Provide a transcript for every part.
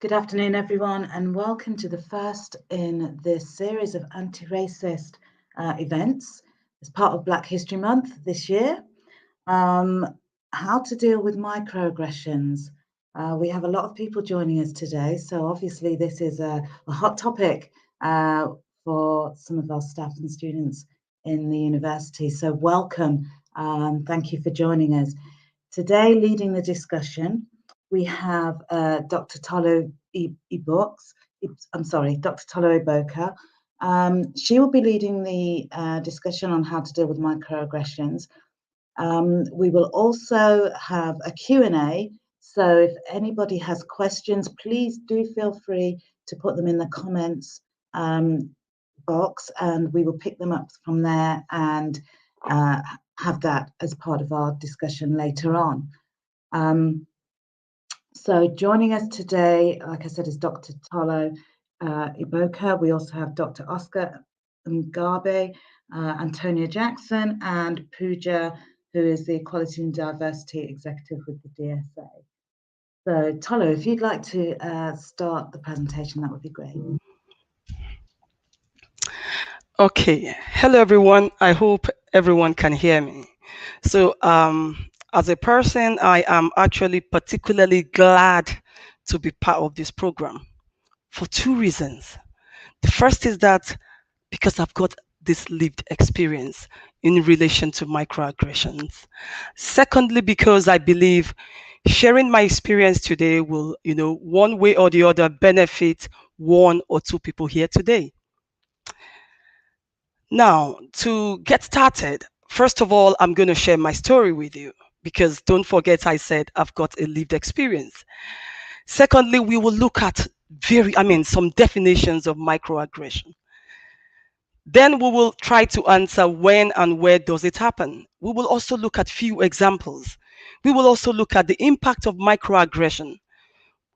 Good afternoon, everyone, and welcome to the first in this series of anti-racist events as part of Black History Month this year. How to deal with microaggressions. We have a lot of people joining us today, so obviously this is a hot topic for some of our staff and students in the university. So welcome, thank you for joining us. Today, leading the discussion, we have Dr. Tolulope Eboka. Dr. Tolulope Eboka. She will be leading the discussion on how to deal with microaggressions. We will also have a Q&A, so if anybody has questions, please do feel free to put them in the comments box, and we will pick them up from there and have that as part of our discussion later on. So joining us today, like I said, is Dr. Tolulope Eboka. We also have Dr. Oscar Ngabe, Antonia Jackson, and Pooja, who is the Equality and Diversity Executive with the DSA. So Tolu, if you'd like to start the presentation, that would be great. Okay, hello everyone. I hope everyone can hear me. So as a person, I am actually particularly glad to be part of this program for two reasons. The first is that because I've got this lived experience in relation to microaggressions. Secondly, because I believe sharing my experience today will, one way or the other benefit one or two people here today. Now, to get started, first of all, I'm going to share my story with you because don't forget I said I've got a lived experience. Secondly, we will look at some definitions of microaggression. Then we will try to answer when and where does it happen. We will also look at few examples. We will also look at the impact of microaggression.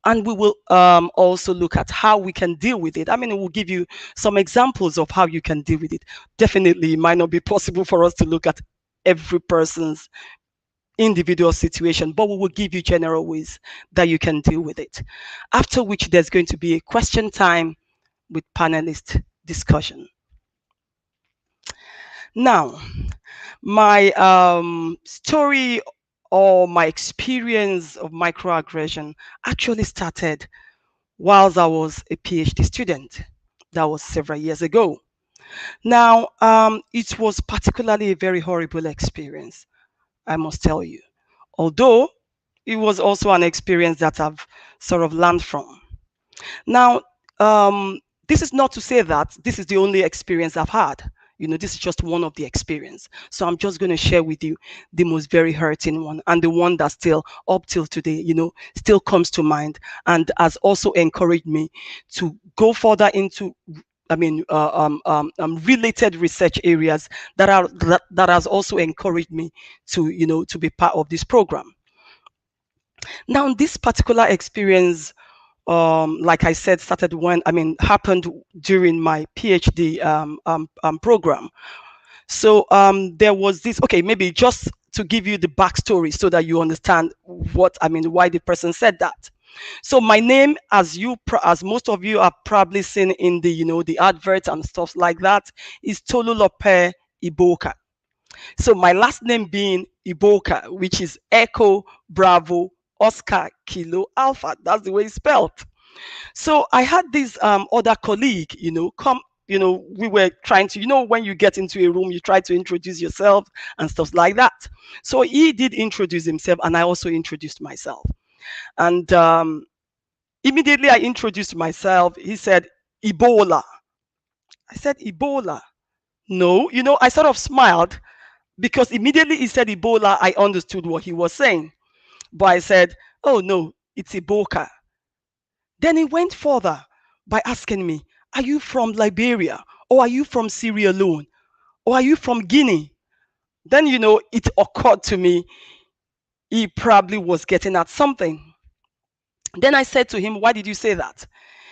And we will also look at how we can deal with it. It will give you some examples of how you can deal with it. Definitely, it might not be possible for us to look at every person's individual situation, but we will give you general ways that you can deal with it. After which, there's going to be a question time with panelist discussion. Now, my story or my experience of microaggression actually started whilst I was a PhD student. That was several years ago. Now, it was particularly a very horrible experience, I must tell you. Although it was also an experience that I've sort of learned from. Now, this is not to say that this is the only experience I've had. This is just one of the experience. So I'm just going to share with you the most very hurting one and the one that still up till today, still comes to mind and has also encouraged me to go further into related research areas that has also encouraged me to be part of this program. Now, this particular experience, like I said, happened during my PhD program. So there was this, okay, maybe just to give you the backstory so that you understand why the person said that. So my name, as most of you have probably seen in the adverts and stuff like that, is Tolulope Eboka. So my last name being Eboka, which is Echo Bravo Oscar Kilo Alpha. That's the way it's spelled. So I had this other colleague, we were trying to, when you get into a room, you try to introduce yourself and stuff like that. So he did introduce himself and I also introduced myself. And immediately I introduced myself. He said, Ebola. I said, Ebola. No, I sort of smiled because immediately he said Ebola, I understood what he was saying. But I said, oh no, it's Eboka. Then he went further by asking me, are you from Liberia? Or are you from Sierra Leone? Or are you from Guinea? Then, it occurred to me, he probably was getting at something. Then I said to him, why did you say that?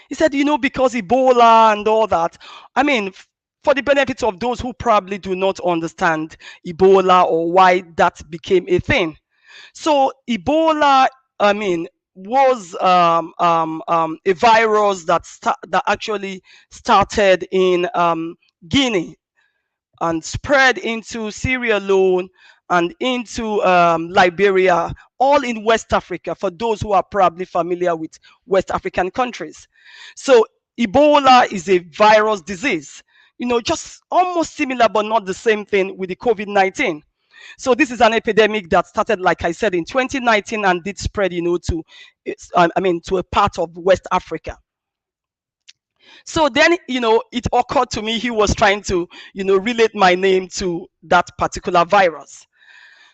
He said, because Ebola and all that. For the benefit of those who probably do not understand Ebola or why that became a thing. So Ebola, was a virus that actually started in Guinea and spread into Sierra Leone and into Liberia, all in West Africa, for those who are probably familiar with West African countries. So Ebola is a virus disease, just almost similar but not the same thing with the COVID-19. So this is an epidemic that started, like I said, in 2019 and did spread, to a part of West Africa. So then, it occurred to me he was trying to, relate my name to that particular virus.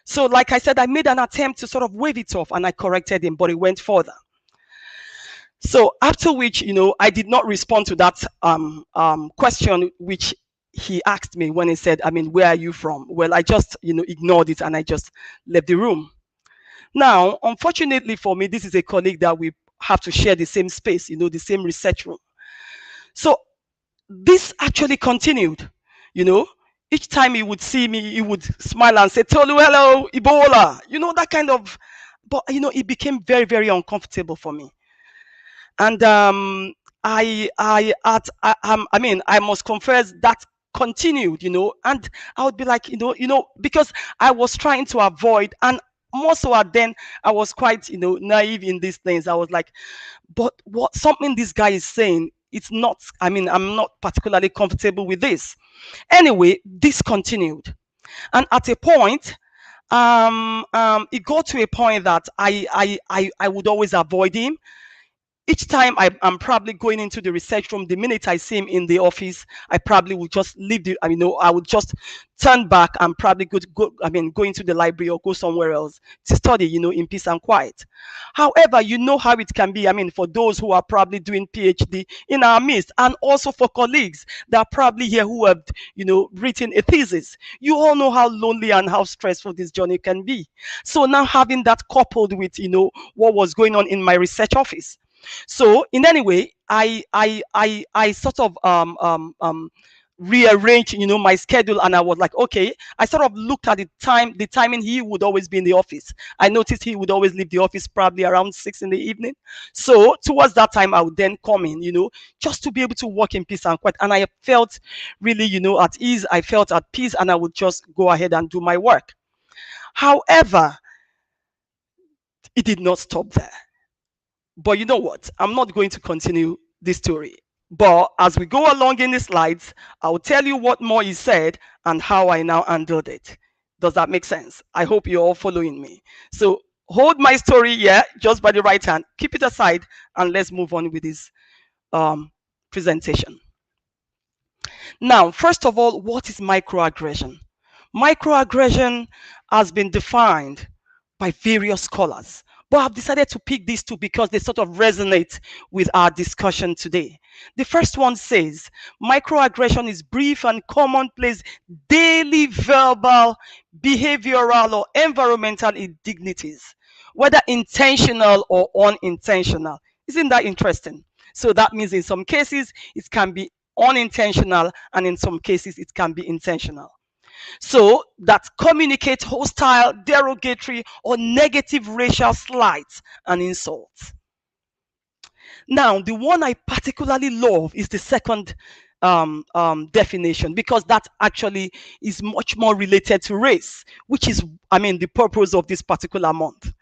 So like I said, I made an attempt to sort of wave it off and I corrected him, but he went further. So after which, I did not respond to that question which he asked me when he said, where are you from? Well, I just, ignored it and I just left the room. Now, unfortunately for me, this is a colleague that we have to share the same space, the same research room. So this actually continued, each time he would see me, he would smile and say, Tolu, hello, Ebola, that kind of, but, it became very, very uncomfortable for me. And I must confess that continued, and I would be like, because I was trying to avoid, and more so then I was quite, naive in these things. I was like, but what something this guy is saying, it's not, I'm not particularly comfortable with this. Anyway, this continued. And at a point, it got to a point that I would always avoid him. Each time I'm probably going into the research room, the minute I see him in the office, I probably would just leave I would just turn back and probably go into the library or go somewhere else to study, in peace and quiet. However, you know how it can be, for those who are probably doing PhD in our midst, and also for colleagues that are probably here who have, written a thesis. You all know how lonely and how stressful this journey can be. So now having that coupled with, what was going on in my research office. So in any way, I sort of rearranged, my schedule, and I was like, okay, I sort of looked at the timing he would always be in the office. I noticed he would always leave the office probably around 6 in the evening. So towards that time, I would then come in, just to be able to work in peace and quiet. And I felt really, at ease. I felt at peace, and I would just go ahead and do my work. However, it did not stop there. But you know what? I'm not going to continue this story. But as we go along in the slides, I'll tell you what more he said and how I now handled it. Does that make sense? I hope you're all following me. So hold my story here just by the right hand. Keep it aside and let's move on with this presentation. Now, first of all, what is microaggression? Microaggression has been defined by various scholars, but I've decided to pick these two because they sort of resonate with our discussion today. The first one says, microaggression is brief and commonplace daily verbal, behavioral, or environmental indignities, whether intentional or unintentional. Isn't that interesting? So that means in some cases, it can be unintentional, and in some cases, it can be intentional. So that communicate hostile, derogatory, or negative racial slights and insults. Now, the one I particularly love is the second definition, because that actually is much more related to race, which is, the purpose of this particular month.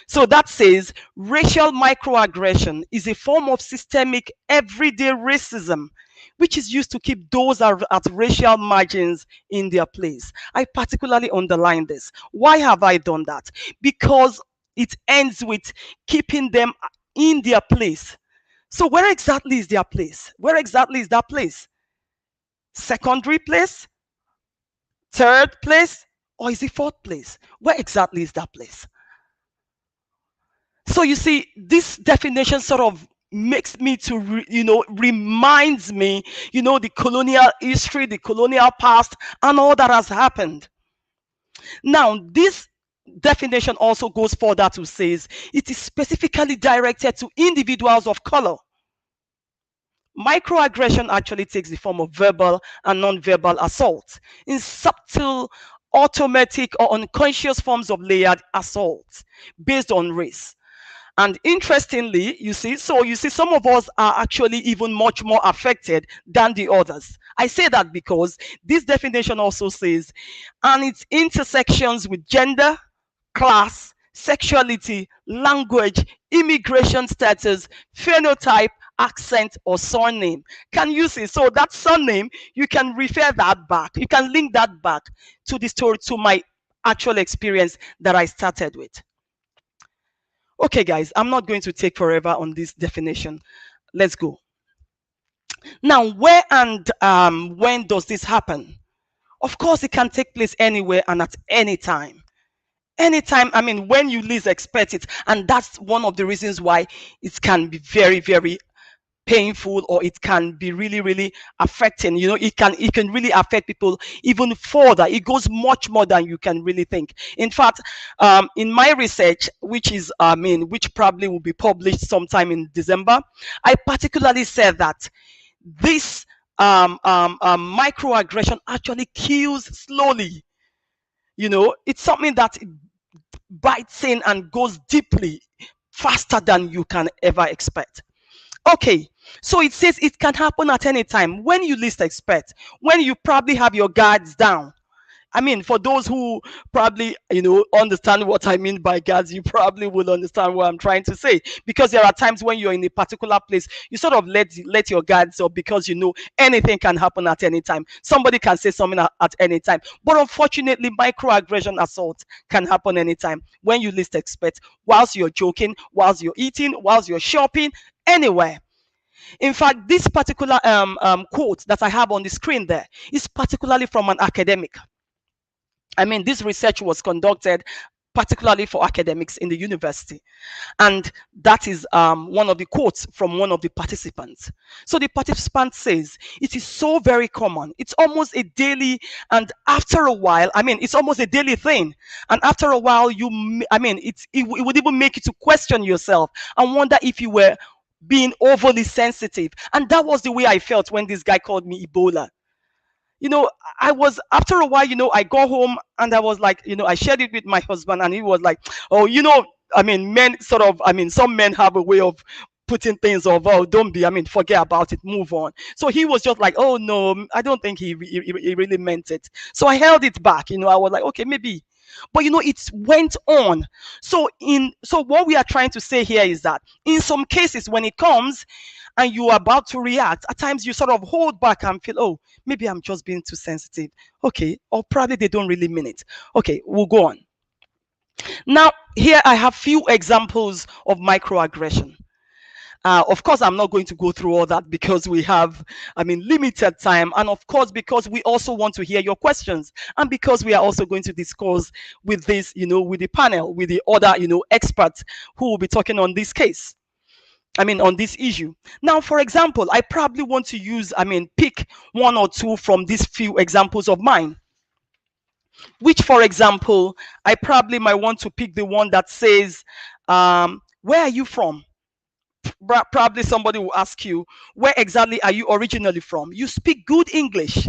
So that says racial microaggression is a form of systemic everyday racism which is used to keep those at racial margins in their place. I particularly underline this. Why have I done that? Because it ends with keeping them in their place. So where exactly is their place? Where exactly is that place? Secondary place? Third place? Or is it fourth place? Where exactly is that place? So you see, this definition sort of makes me to, reminds me, the colonial history, the colonial past, and all that has happened. Now, this definition also goes further to say it is specifically directed to individuals of color. Microaggression actually takes the form of verbal and non-verbal assault in subtle, automatic, or unconscious forms of layered assault based on race. And interestingly, you see, some of us are actually even much more affected than the others. I say that because this definition also says, and its intersections with gender, class, sexuality, language, immigration status, phenotype, accent, or surname. Can you see? So that surname, you can refer that back. You can link that back to the story, to my actual experience that I started with. Okay, guys, I'm not going to take forever on this definition. Let's go. Now, where and when does this happen? Of course, it can take place anywhere and at any time. Anytime, I mean, when you least expect it. And that's one of the reasons why it can be very, very painful, or it can be really, really affecting. You know, it can really affect people even further. It goes much more than you can really think. In fact, in my research, which probably will be published sometime in December, I particularly said that this microaggression actually kills slowly. You know, it's something that bites in and goes deeply, faster than you can ever expect. Okay, so it says it can happen at any time, when you least expect, when you probably have your guards down. I mean, for those who probably, understand what I mean by guards, you probably will understand what I'm trying to say. Because there are times when you're in a particular place, you sort of let your guards up, because anything can happen at any time. Somebody can say something at any time. But unfortunately, microaggression assault can happen anytime, when you least expect, whilst you're joking, whilst you're eating, whilst you're shopping, anywhere. In fact, this particular quote that I have on the screen there is particularly from an academic. I mean, this research was conducted particularly for academics in the university. And that is one of the quotes from one of the participants. So the participant says, it is so very common. It's almost a daily, and after a while, I mean, it's almost a daily thing. And after a while, it would even make you to question yourself and wonder if you were being overly sensitive. And that was the way I felt when this guy called me Ebola. I was, after a while, I got home and I was like, I shared it with my husband, and he was like, oh, men sort of, some men have a way of putting things off. Oh, don't be, forget about it, move on. So he was just like, oh no, I don't think he really meant it. So I held it back. I was like, okay, maybe. But it went on. So what we are trying to say here is that in some cases, when it comes and you are about to react, at times you sort of hold back and feel, oh, maybe I'm just being too sensitive. Okay, or probably they don't really mean it. Okay, we'll go on. Now, here I have few examples of microaggression. Of course, I'm not going to go through all that because we have, limited time. And of course, because we also want to hear your questions. And because we are also going to discuss with this, with the panel, with the other, experts who will be talking on this case. On this issue. Now, for example, I probably want to use, pick one or two from these few examples of mine. Which, for example, I probably might want to pick the one that says, where are you from? Probably somebody will ask you, where exactly are you originally from? You speak good English.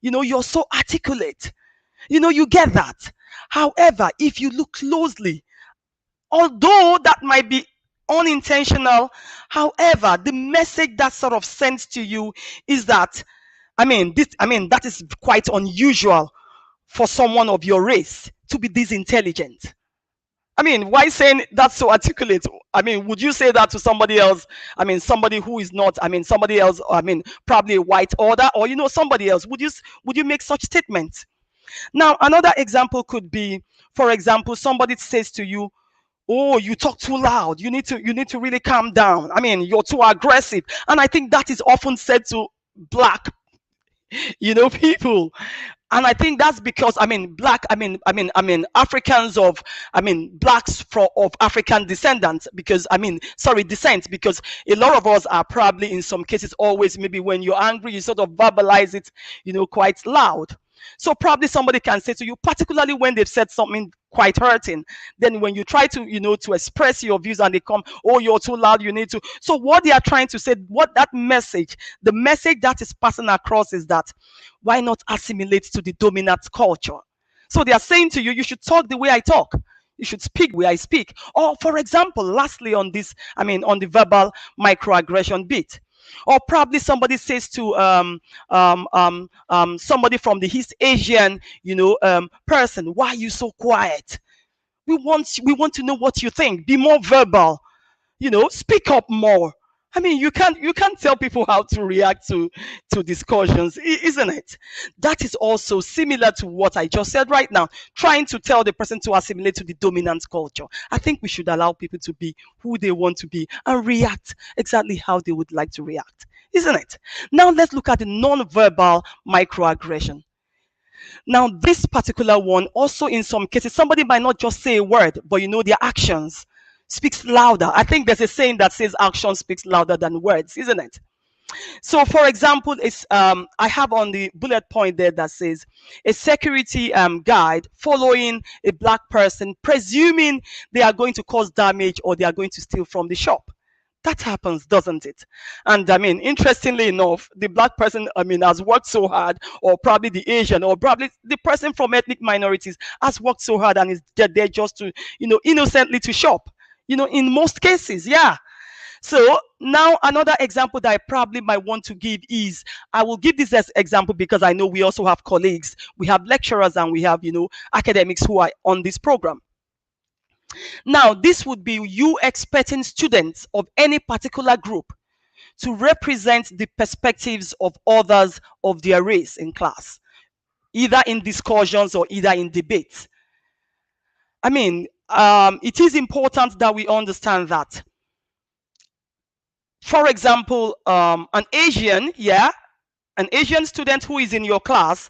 You're so articulate. You get that. However, if you look closely, although that might be unintentional, however, the message that sort of sends to you is that, that is quite unusual for someone of your race to be this intelligent. Why saying that's so articulate? Would you say that to somebody else? Somebody who is not, somebody else, probably a white order, or, somebody else. Would you make such statements? Now, another example could be, for example, somebody says to you, oh, you talk too loud. You need to really calm down. You're too aggressive. And I think that is often said to black, people. And I think that's because black, Africans of, blacks of African descendants, because descent, because a lot of us are probably in some cases always, maybe when you're angry, you sort of verbalize it, quite loud. So probably somebody can say to you, particularly when they've said something quite hurting, then when you try to, to express your views and they come, oh, you're too loud, you need to. So what they are trying to say, the message that is passing across is that, why not assimilate to the dominant culture? So they are saying to you, you should talk the way I talk. You should speak the way I speak. Or, for example, lastly, on this, on the verbal microaggression bit, or probably somebody says to somebody from the East Asian, person, why are you so quiet? We want to know what you think. Be more verbal. Speak up more. You can't tell people how to react to discussions, isn't it? That is also similar to what I just said right now, trying to tell the person to assimilate to the dominant culture. I think we should allow people to be who they want to be and react exactly how they would like to react, isn't it? Now let's look at the non-verbal microaggression. Now, this particular one, also in some cases, somebody might not just say a word, but their actions speaks louder. I think there's a saying that says action speaks louder than words, isn't it? So, for example, I have on the bullet point there that says a security guide following a black person, presuming they are going to cause damage or they are going to steal from the shop. That happens, doesn't it? And interestingly enough, the black person, has worked so hard, or probably the Asian, or probably the person from ethnic minorities has worked so hard and is there just to, innocently to shop. In most cases, yeah. So now another example that I probably might want to give is, I will give this as example because I know we also have colleagues, we have lecturers, and we have, academics who are on this program. Now, this would be you expecting students of any particular group to represent the perspectives of others of their race in class, either in discussions or either in debates. It is important that we understand that. For example, an Asian student who is in your class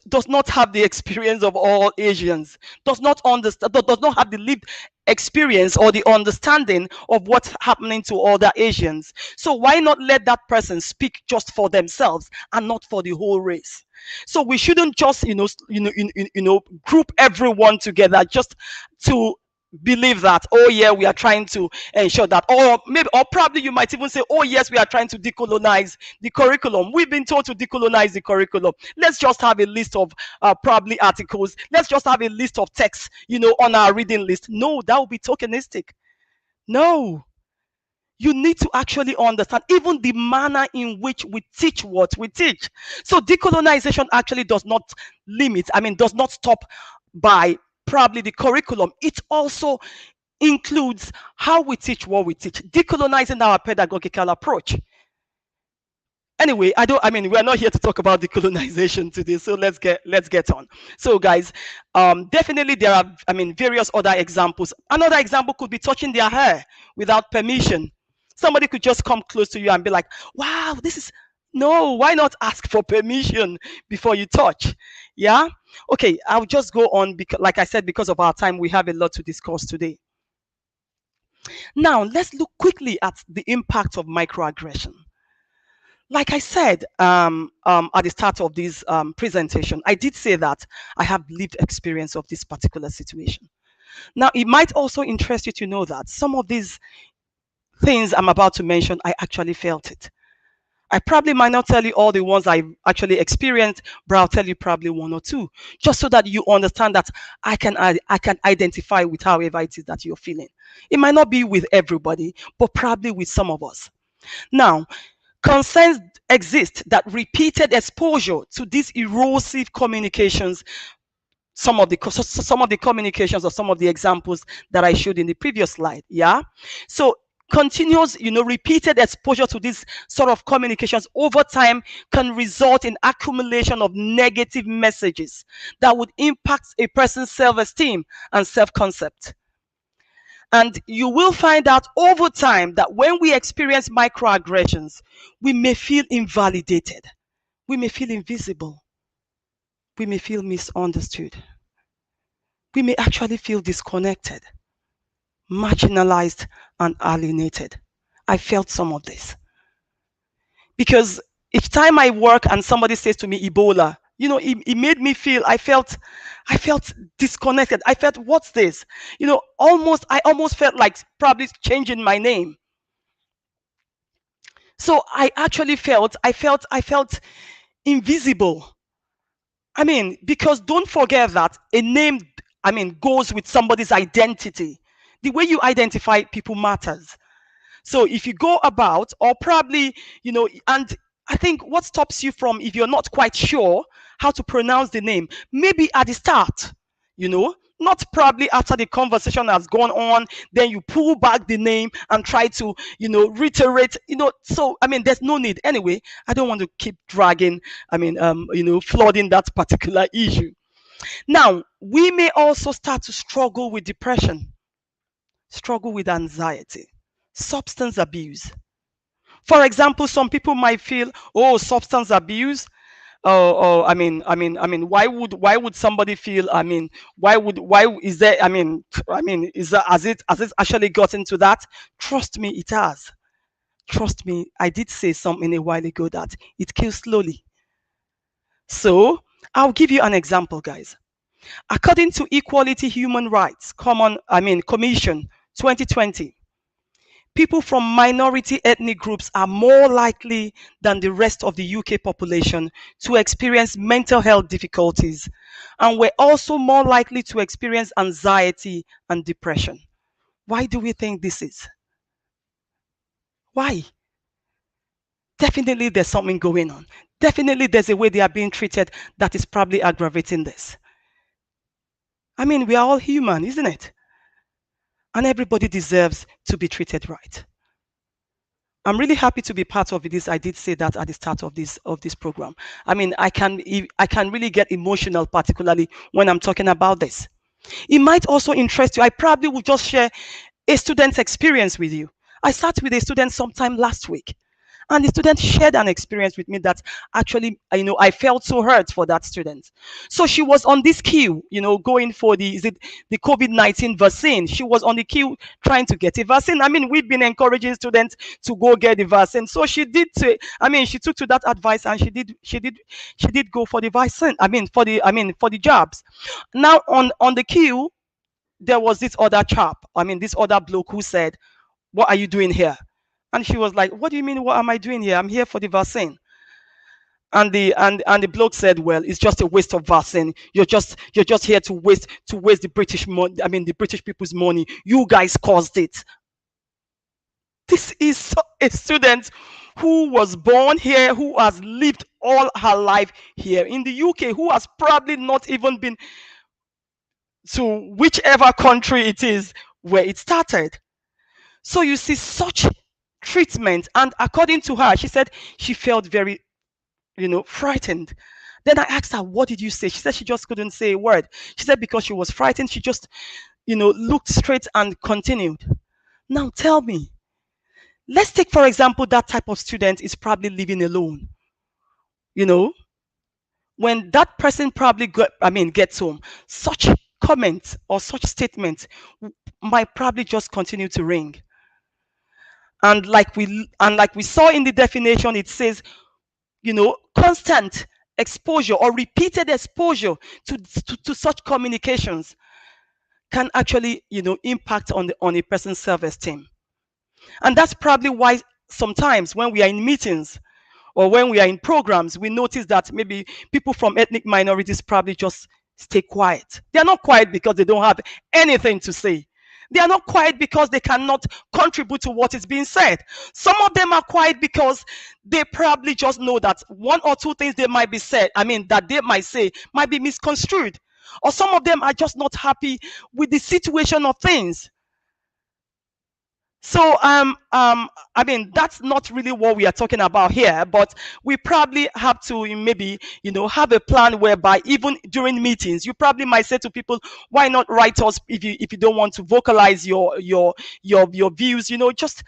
does not have the experience of all Asians, does not have the lived experience or the understanding of what's happening to other Asians. So why not let that person speak just for themselves and not for the whole race? So we shouldn't just group everyone together just to believe that, oh yeah, we are trying to ensure that, or probably you might even say, oh yes, we are trying to decolonize the curriculum. We've been told to decolonize the curriculum. Let's just have a list of probably articles. Let's just have a list of texts, on our reading list. No, that would be tokenistic. No, you need to actually understand even the manner in which we teach what we teach. So decolonization actually does not does not stop by probably the curriculum. It also includes how we teach what we teach, decolonizing our pedagogical approach. Anyway, we're not here to talk about decolonization today, so let's get on. So guys, definitely there are various other examples. Another example could be touching their hair without permission. Somebody could just come close to you and be like, wow, no, why not ask for permission before you touch? Yeah. Okay, I'll just go on because, like I said, because of our time, we have a lot to discuss today. Now, let's look quickly at the impact of microaggression. Like I said at the start of this presentation, I did say that I have lived experience of this particular situation. Now, it might also interest you to know that some of these things I'm about to mention, I actually felt it. I probably might not tell you all the ones I actually experienced, but I'll tell you probably one or two, just so that you understand that I can identify with however it is that you're feeling. It might not be with everybody, but probably with some of us. Now, concerns exist that repeated exposure to these erosive communications, some of the communications or some of the examples that I showed in the previous slide. Yeah. So continuous, repeated exposure to these sort of communications over time can result in accumulation of negative messages that would impact a person's self-esteem and self-concept. And you will find out over time that when we experience microaggressions, we may feel invalidated, we may feel invisible, we may feel misunderstood, we may actually feel disconnected, marginalized, and alienated. I felt some of this. Because each time I work and somebody says to me, Ebola, it made me feel, I felt disconnected. I felt, what's this? I almost felt like probably changing my name. So I actually felt invisible. Because don't forget that a name goes with somebody's identity. The way you identify people matters. So if you go about, or probably, and I think what stops you from, if you're not quite sure how to pronounce the name, maybe at the start, not probably after the conversation has gone on, then you pull back the name and try to, reiterate, so, there's no need. Anyway, I don't want to keep dragging, flooding that particular issue. Now, we may also start to struggle with depression, struggle with anxiety, substance abuse. For example, some people might feel, oh, substance abuse. Why would somebody feel? Why is there? Is that has it actually gotten to that? Trust me, it has. Trust me, I did say something a while ago that it kills slowly. So I'll give you an example, guys. According to Equality Human Rights Commission 2020, people from minority ethnic groups are more likely than the rest of the UK population to experience mental health difficulties, and we're also more likely to experience anxiety and depression. Why do we think this is? Why? Definitely there's something going on. Definitely there's a way they are being treated that is probably aggravating this. We are all human, isn't it? And everybody deserves to be treated right. I'm really happy to be part of this. I did say that at the start of this program. I can really get emotional, particularly when I'm talking about this. It might also interest you. I probably will just share a student's experience with you. I sat with a student sometime last week, and the student shared an experience with me that actually, I felt so hurt for that student. So she was on this queue, going for the COVID-19 vaccine. She was on the queue trying to get a vaccine. We've been encouraging students to go get the vaccine. So she did say, she took to that advice, and she did go for the vaccine. For the jabs. Now on the queue, there was this other chap, this other bloke who said, "What are you doing here?" And she was like, "What do you mean? What am I doing here? I'm here for the vaccine." And the bloke said, "Well, it's just a waste of vaccine. You're just here to waste the British money. The British people's money. You guys caused it." This is a student who was born here, who has lived all her life here in the UK, who has probably not even been to whichever country it is where it started. So you see such treatment, and according to her, she said she felt very, frightened. Then I asked her, "What did you say?" She said she just couldn't say a word. She said because she was frightened, she just, looked straight and continued. Now tell me, let's take for example that type of student is probably living alone. When that person probably gets home, such comments or such statements might probably just continue to ring. And like we saw in the definition, it says, constant exposure or repeated exposure to such communications can actually, impact on a person's self-esteem. And that's probably why sometimes when we are in meetings or when we are in programs, we notice that maybe people from ethnic minorities probably just stay quiet. They are not quiet because they don't have anything to say. They are not quiet because they cannot contribute to what is being said. Some of them are quiet because they probably just know that one or two things they might be said, that they might say might be misconstrued. Or some of them are just not happy with the situation of things. So that's not really what we are talking about here, but we probably have to maybe have a plan whereby even during meetings you probably might say to people, why not write us if you don't want to vocalize your views, just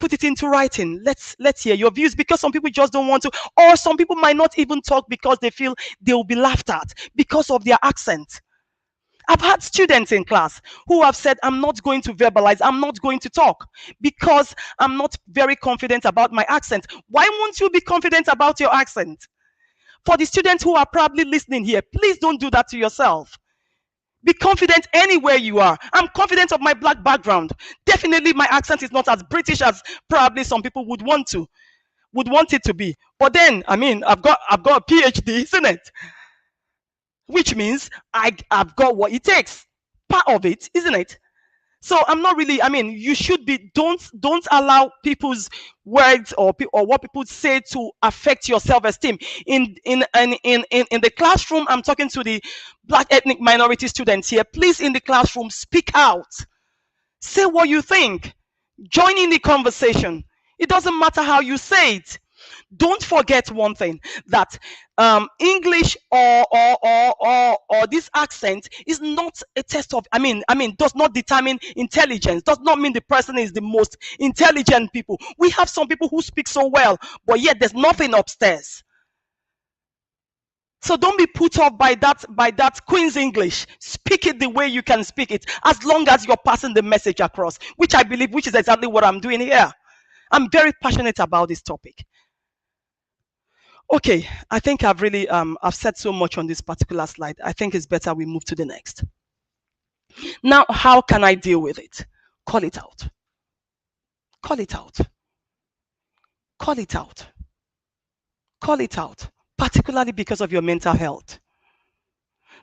put it into writing. Let's hear your views, because some people just don't want to, or some people might not even talk because they feel they will be laughed at because of their accent. I've had students in class who have said, "I'm not going to verbalize, I'm not going to talk because I'm not very confident about my accent." Why won't you be confident about your accent? For the students who are probably listening here, please don't do that to yourself. Be confident anywhere you are. I'm confident of my black background. Definitely my accent is not as British as probably some people would want it to be. But then, I've got a PhD, isn't it? Which means I've got what it takes. part of it, isn't it? So I'm not really, I mean, you should be, don't allow people's words or what people say to affect your self-esteem. In the classroom, I'm talking to the Black ethnic minority students here. Please, in the classroom, speak out. Say what you think. Join in the conversation. It doesn't matter how you say it. Don't forget one thing, that English or this accent is not a test of, does not determine intelligence, does not mean the person is the most intelligent people. We have some people who speak so well, but yet there's nothing upstairs. So don't be put off by that Queen's English. Speak it the way you can speak it, as long as you're passing the message across, which I believe, which is exactly what I'm doing here. I'm very passionate about this topic. Okay, I think I've really I've said so much on this particular slide. I think it's better we move to the next. Now, how can I deal with it? Call it out. Call it out. Call it out. Call it out, particularly because of your mental health.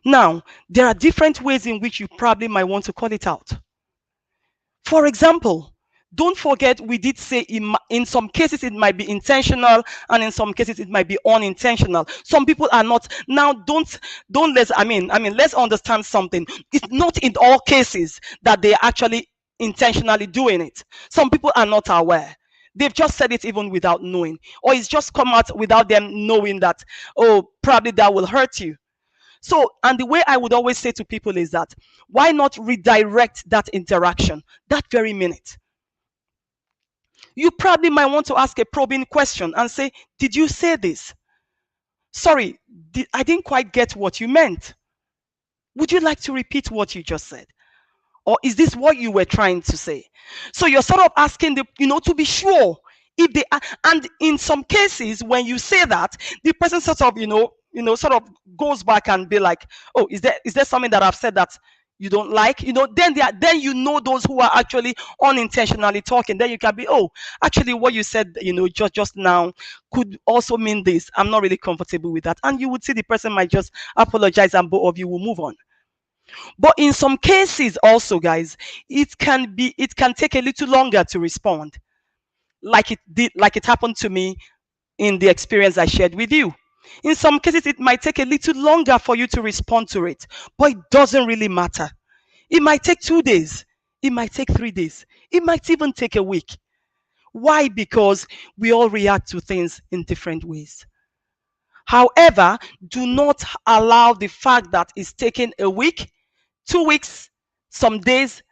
Now, there are different ways in which you probably might want to call it out. For example, don't forget, we did say in some cases it might be intentional, and in some cases it might be unintentional. Some people are not. Now, let's understand something. It's not in all cases that they are actually intentionally doing it. Some people are not aware. They've just said it even without knowing, or it's just come out without them knowing that, oh, probably that will hurt you. So, and the way I would always say to people is that, why not redirect that interaction that very minute? You probably might want to ask a probing question and say, did you say this? Sorry, I didn't quite get what you meant. Would you like to repeat what you just said? Or is this what you were trying to say? So you're sort of asking to be sure if they are, and in some cases, when you say that, the person sort of, sort of goes back and be like, oh, is there something that I've said that you don't like? Then those who are actually unintentionally talking, then you can be, oh, actually what you said, just now could also mean this. I'm not really comfortable with that. And you would see the person might just apologize and both of you will move on. But in some cases also, guys, it can take a little longer to respond, like it happened to me in the experience I shared with you. In some cases, it might take a little longer for you to respond to it, but it doesn't really matter. It might take 2 days. It might take 3 days. It might even take a week. Why? Because we all react to things in different ways. However, do not allow the fact that it's taking a week, 2 weeks, some days,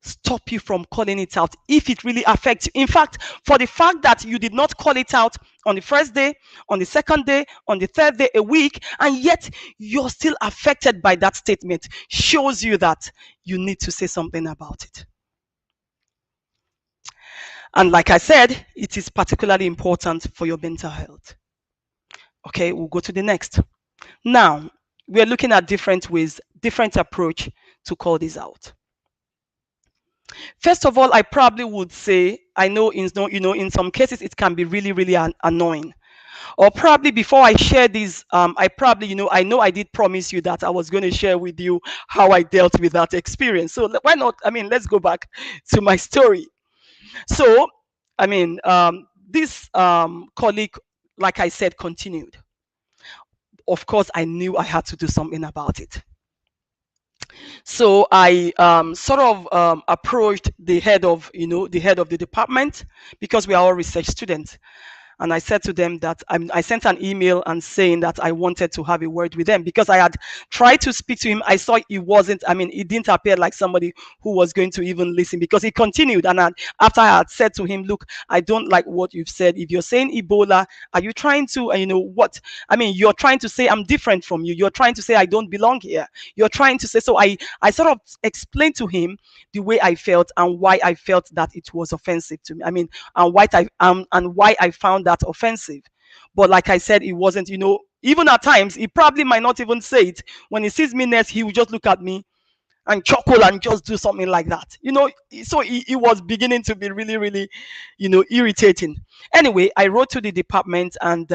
stop you from calling it out if it really affects you. In fact, for the fact that you did not call it out on the first day, on the second day, on the third day, a week, and yet you're still affected by that statement, shows you that you need to say something about it. And like I said, it is particularly important for your mental health. Okay, we'll go to the next. Now, we're looking at different ways, different approach to call this out. First of all, I probably would say, I know in some cases it can be really, really annoying. Or probably before I share this, I know I did promise you that I was going to share with you how I dealt with that experience. So why not? Let's go back to my story. So, this colleague, like I said, continued. Of course, I knew I had to do something about it. So I approached the head of the department, because we are all research students. And I said to them that I sent an email and saying that I wanted to have a word with them, because I had tried to speak to him. I saw he wasn't, it didn't appear like somebody who was going to even listen, because he continued. And after I had said to him, look, I don't like what you've said. If you're saying Ebola, are you trying to, you're trying to say I'm different from you. You're trying to say I don't belong here. You're trying to say, so I sort of explained to him the way I felt and why I felt that it was offensive to me. And why I found that offensive. But like I said, it wasn't, even at times he probably might not even say it. When he sees me next, he will just look at me and chuckle and just do something like that, so it was beginning to be really, really, irritating. Anyway, I wrote to the department and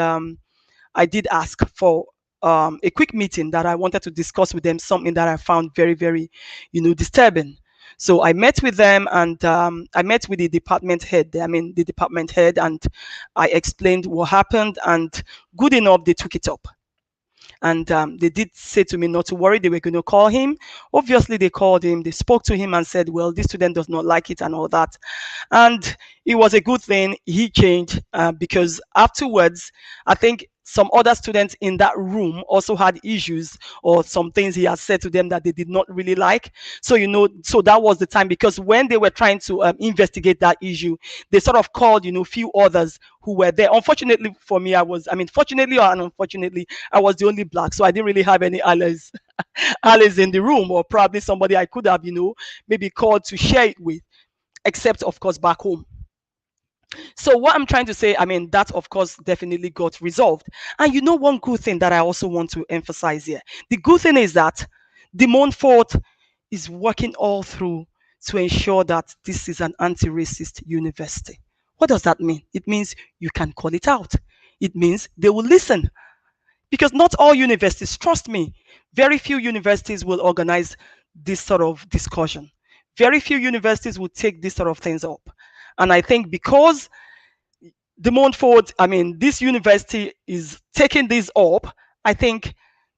I did ask for a quick meeting that I wanted to discuss with them something that I found very, very, disturbing. So I met with them, and I met with the department head. The department head, and I explained what happened, and good enough, they took it up. And they did say to me not to worry, they were going to call him. Obviously, they called him, they spoke to him and said, well, this student does not like it and all that. And it was a good thing he changed, because afterwards, I think some other students in that room also had issues or some things he had said to them that they did not really like. So, so that was the time, because when they were trying to investigate that issue, they sort of called, few others who were there. Unfortunately for me, fortunately or unfortunately, I was the only black. So I didn't really have any allies, allies in the room, or probably somebody I could have, maybe called to share it with, except of course back home. So what I'm trying to say, that of course definitely got resolved. And one good thing that I also want to emphasize here. The good thing is that the Montfort is working all through to ensure that this is an anti-racist university. What does that mean? It means you can call it out. It means they will listen. Because not all universities, trust me, very few universities will organize this sort of discussion. Very few universities will take this sort of things up. And I think because the Montfort, this university is taking this up, I think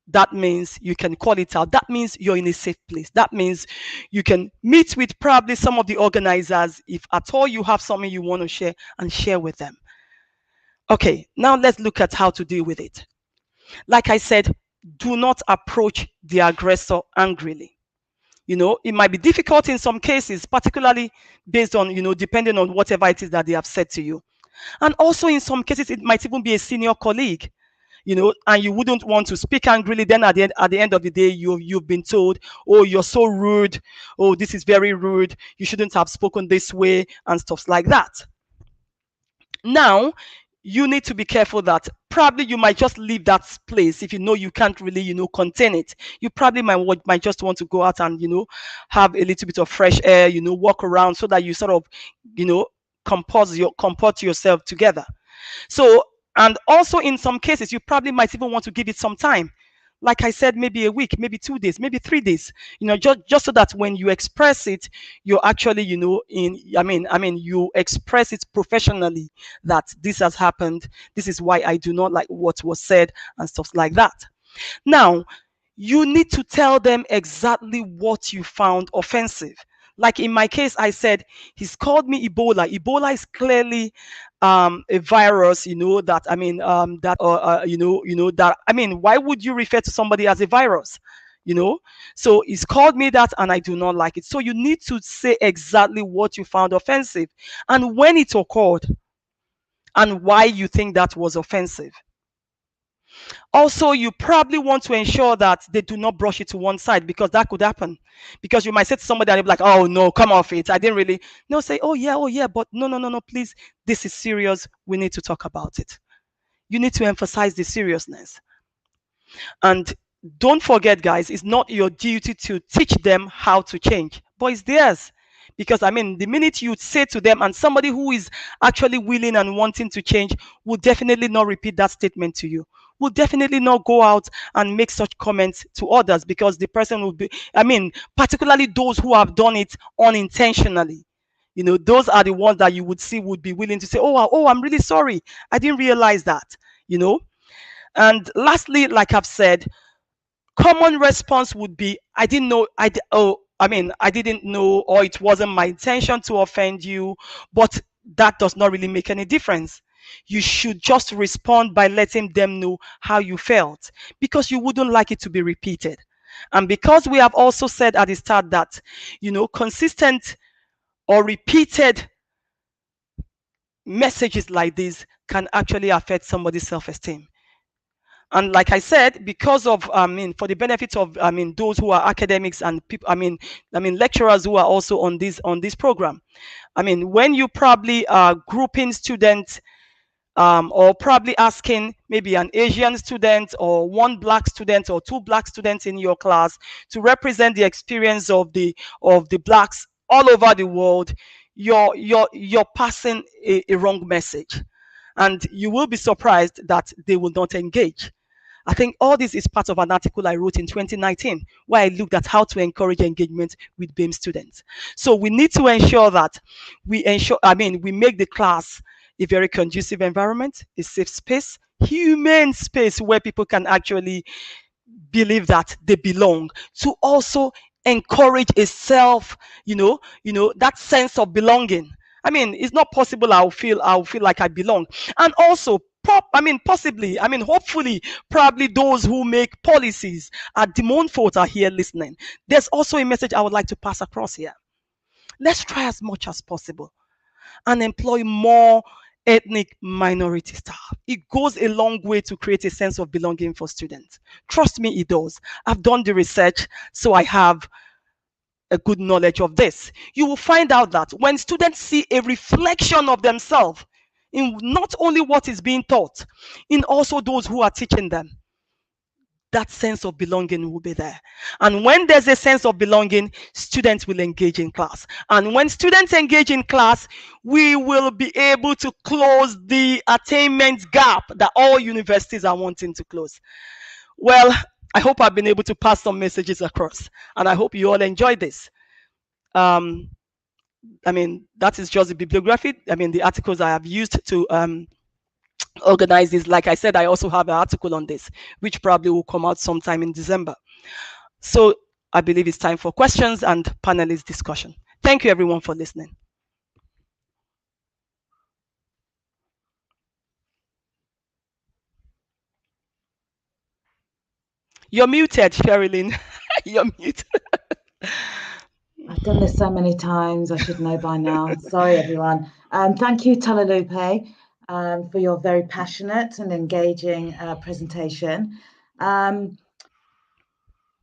that means you can call it out. That means you're in a safe place. That means you can meet with probably some of the organizers if at all you have something you want to share, and share with them. Okay, now let's look at how to deal with it. Like I said, do not approach the aggressor angrily. It might be difficult in some cases, particularly based on, depending on whatever it is that they have said to you. And also in some cases, it might even be a senior colleague, and you wouldn't want to speak angrily. Then at the end of the day, you've been told, oh, you're so rude. Oh, this is very rude. You shouldn't have spoken this way, and stuff like that. Now, you need to be careful that probably you might just leave that place if you can't really contain it. You probably might just want to go out and have a little bit of fresh air, walk around, so that you sort of comport yourself together. So, and also in some cases you probably might even want to give it some time. Like I said, maybe a week, maybe 2 days, maybe 3 days, just so that when you express it, you're actually, you express it professionally, that this has happened. This is why I do not like what was said, and stuff like that. Now, you need to tell them exactly what you found offensive. Like in my case, I said, he's called me Ebola. Ebola is clearly a virus, that why would you refer to somebody as a virus? So he's called me that, and I do not like it. So you need to say exactly what you found offensive, and when it occurred, and why you think that was offensive. Also, you probably want to ensure that they do not brush it to one side, because that could happen. Because you might say to somebody and they'll be like, oh no, come off it, I didn't really. No, say, oh yeah, but no, please, this is serious, we need to talk about it. You need to emphasize the seriousness. And don't forget, guys, it's not your duty to teach them how to change, but it's theirs. Because the minute you say to them, and somebody who is actually willing and wanting to change will definitely not repeat that statement to you, will definitely not go out and make such comments to others, because the person will be, particularly those who have done it unintentionally. Those are the ones that you would see would be willing to say, oh, I'm really sorry, I didn't realize that. And lastly, like I've said, common response would be, I didn't know, I didn't know, or it wasn't my intention to offend you. But that does not really make any difference. You should just respond by letting them know how you felt, because you wouldn't like it to be repeated. And because we have also said at the start that, consistent or repeated messages like this can actually affect somebody's self-esteem. And like I said, because of for the benefit of those who are academics and people, lecturers who are also on this program, when you probably are grouping students, or probably asking maybe an Asian student or one black student or two black students in your class to represent the experience of the blacks all over the world, you're passing a wrong message, and you will be surprised that they will not engage. I think all this is part of an article I wrote in 2019 where I looked at how to encourage engagement with BAME students. So we need to ensure that we make the class a very conducive environment, a safe space, humane space where people can actually believe that they belong, to also encourage a self, that sense of belonging. I mean, it's not possible I'll feel like I belong. And also possibly, hopefully, probably those who make policies at the Montfort are here listening. There's also a message I would like to pass across here. Let's try as much as possible and employ more ethnic minority staff. It goes a long way to create a sense of belonging for students. Trust me, it does. I've done the research, so I have a good knowledge of this. You will find out that when students see a reflection of themselves in not only what is being taught, in also those who are teaching them, that sense of belonging will be there. And when there's a sense of belonging, students will engage in class. And when students engage in class, we will be able to close the attainment gap that all universities are wanting to close. Well, I hope I've been able to pass some messages across, and I hope you all enjoyed this. That is just the bibliography. The articles I have used to organize this. Like I said, I also have an article on this, which probably will come out sometime in December. So I believe it's time for questions and panelist discussion. Thank you, everyone, for listening. You're muted, Sherilyn. You're muted. I've done this so many times, I should know by now. Sorry, everyone. Thank you, Tolulope, for your very passionate and engaging presentation.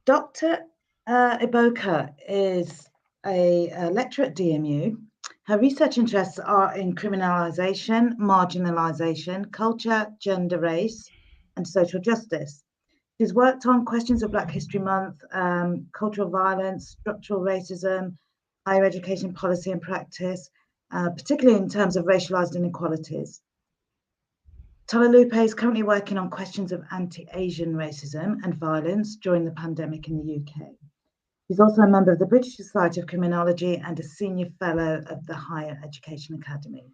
Dr. Eboka is a lecturer at DMU. Her research interests are in criminalisation, marginalisation, culture, gender, race, and social justice. She's worked on questions of Black History Month, cultural violence, structural racism, higher education policy and practice, particularly in terms of racialised inequalities. Tolulope is currently working on questions of anti-Asian racism and violence during the pandemic in the UK. She's also a member of the British Society of Criminology and a senior fellow of the Higher Education Academy.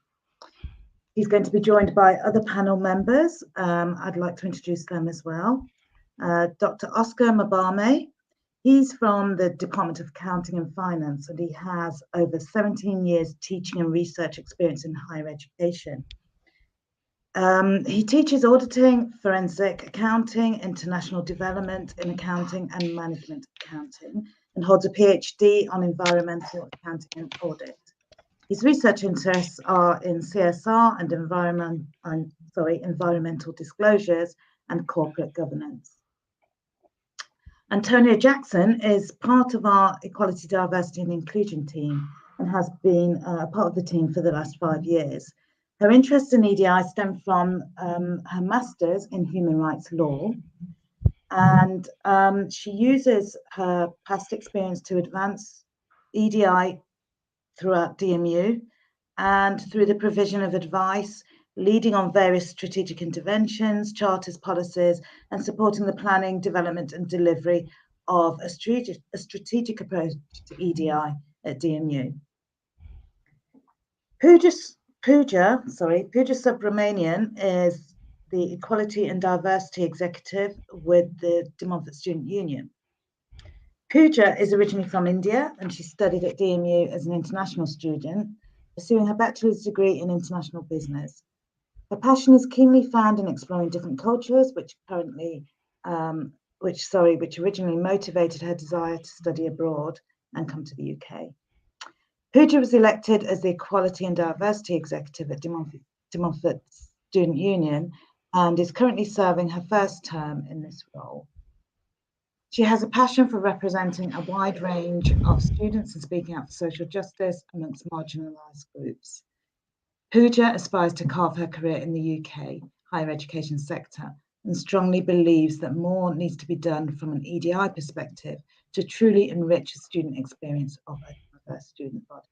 He's going to be joined by other panel members. I'd like to introduce them as well. Dr. Oscar Mabame. He's from the Department of Accounting and Finance, and he has over 17 years teaching and research experience in higher education. He teaches auditing, forensic accounting, international development in accounting and management accounting, and holds a PhD on environmental accounting and audit. His research interests are in CSR and environmental disclosures and corporate governance. Antonia Jackson is part of our Equality, Diversity and Inclusion team and has been a part of the team for the last 5 years. Her interest in EDI stemmed from her master's in human rights law, and she uses her past experience to advance EDI throughout DMU and through the provision of advice, leading on various strategic interventions, charters, policies, and supporting the planning, development, and delivery of a strategic approach to EDI at DMU. Pooja Subramanian is the Equality and Diversity Executive with the De Montfort Student Union. Pooja is originally from India, and she studied at DMU as an international student, pursuing her bachelor's degree in international business. Her passion is keenly found in exploring different cultures, which originally motivated her desire to study abroad and come to the UK. Pooja was elected as the Equality and Diversity Executive at De Montfort Student Union and is currently serving her first term in this role. She has a passion for representing a wide range of students and speaking out for social justice amongst marginalised groups. Pooja aspires to carve her career in the UK higher education sector and strongly believes that more needs to be done from an EDI perspective to truly enrich the student experience of a diverse student body.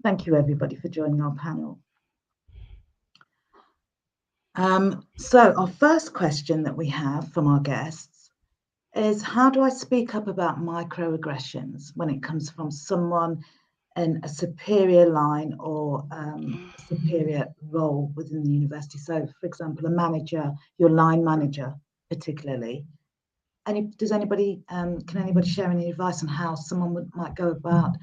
Thank you, everybody, for joining our panel. So our first question that we have from our guests is, how do I speak up about microaggressions when it comes from someone in a superior line or a superior role within the university? So, for example, a manager, your line manager particularly. Can anybody share any advice on how someone might go about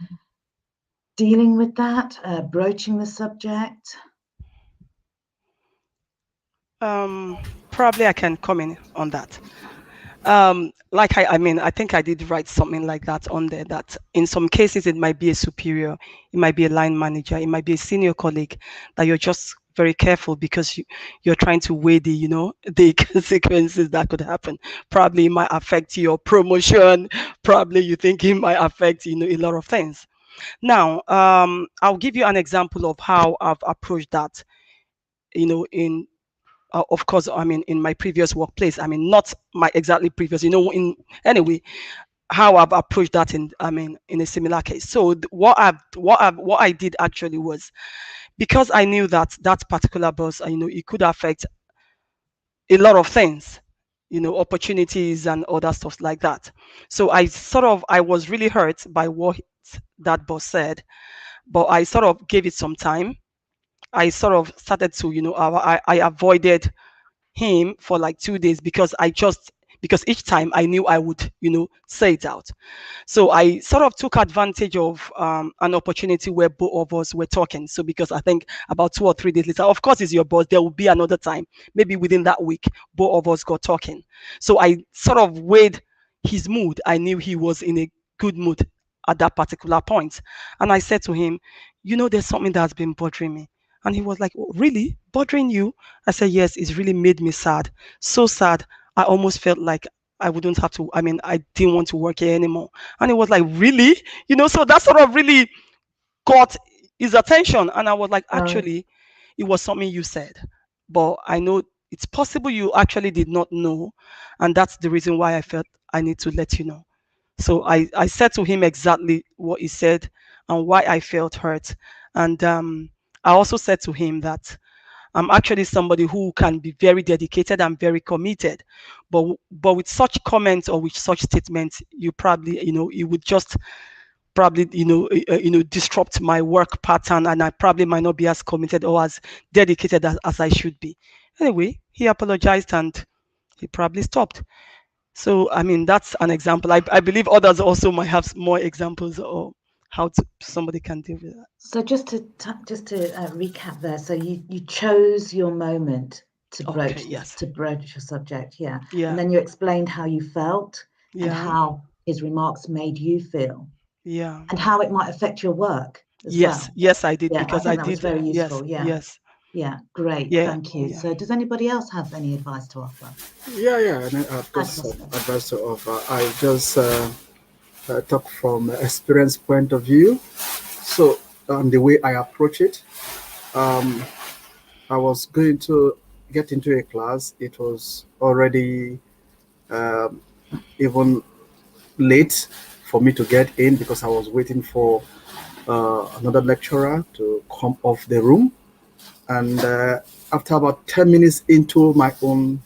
dealing with that, broaching the subject? Probably I can comment on that. Like I mean, I think I did write something like that on there, that in some cases it might be a superior, it might be a line manager, it might be a senior colleague, that you're just very careful because you're trying to weigh the, the consequences that could happen. Probably it might affect your promotion. Probably you think it might affect, a lot of things. Now, I'll give you an example of how I've approached that, in of course, I mean, in my previous workplace. I mean, not my exactly previous, in anyway, how I've approached that in, I mean, in a similar case. So what I did actually was, because I knew that that particular boss, it could affect a lot of things, opportunities and other stuff like that. So I was really hurt by what that boss said, but I sort of gave it some time. I sort of started to, I avoided him for like 2 days, because each time I knew I would, say it out. So I sort of took advantage of an opportunity where both of us were talking. So because I think about 2 or 3 days later, of course, it's your boss, there will be another time, maybe within that week, both of us got talking. So I sort of weighed his mood. I knew he was in a good mood at that particular point. And I said to him, there's something that's been bothering me. And he was like, "Oh, really? Bothering you?" I said, "Yes, it's really made me sad. So sad. I almost felt like I wouldn't have to, I mean, I didn't want to work here anymore." And he was like, "Really?" So that sort of really caught his attention. And I was like, Right. "Actually, it was something you said. But I know it's possible you actually did not know. And that's the reason why I felt I need to let you know." So I said to him exactly what he said and why I felt hurt. And I also said to him that I'm actually somebody who can be very dedicated and very committed, but with such comments or with such statements, you probably, it would just probably, disrupt my work pattern, and I probably might not be as committed or as dedicated as I should be. Anyway, he apologized and he probably stopped. So, I mean, that's an example. I believe others also might have more examples of how somebody can deal with that. So just to recap there, so you chose your moment to Okay, broach yes. your subject, yeah, and Yeah, then you explained how you felt and yeah, how his remarks made you feel yeah. and how it might affect your work as Yes, well. yes, I did, Yeah, I because I think that was did. very Yes, useful. Yeah, yes, yeah, great, yeah, thank you. yeah. So does anybody else have any advice to offer? Yeah, and I've got some Advice. advice to offer. I just talk from experience point of view. So, the way I approach it, um, I was going to get into a class. It was already um, even late for me to get in because I was waiting for another lecturer to come off the room. And after about 10 minutes into my own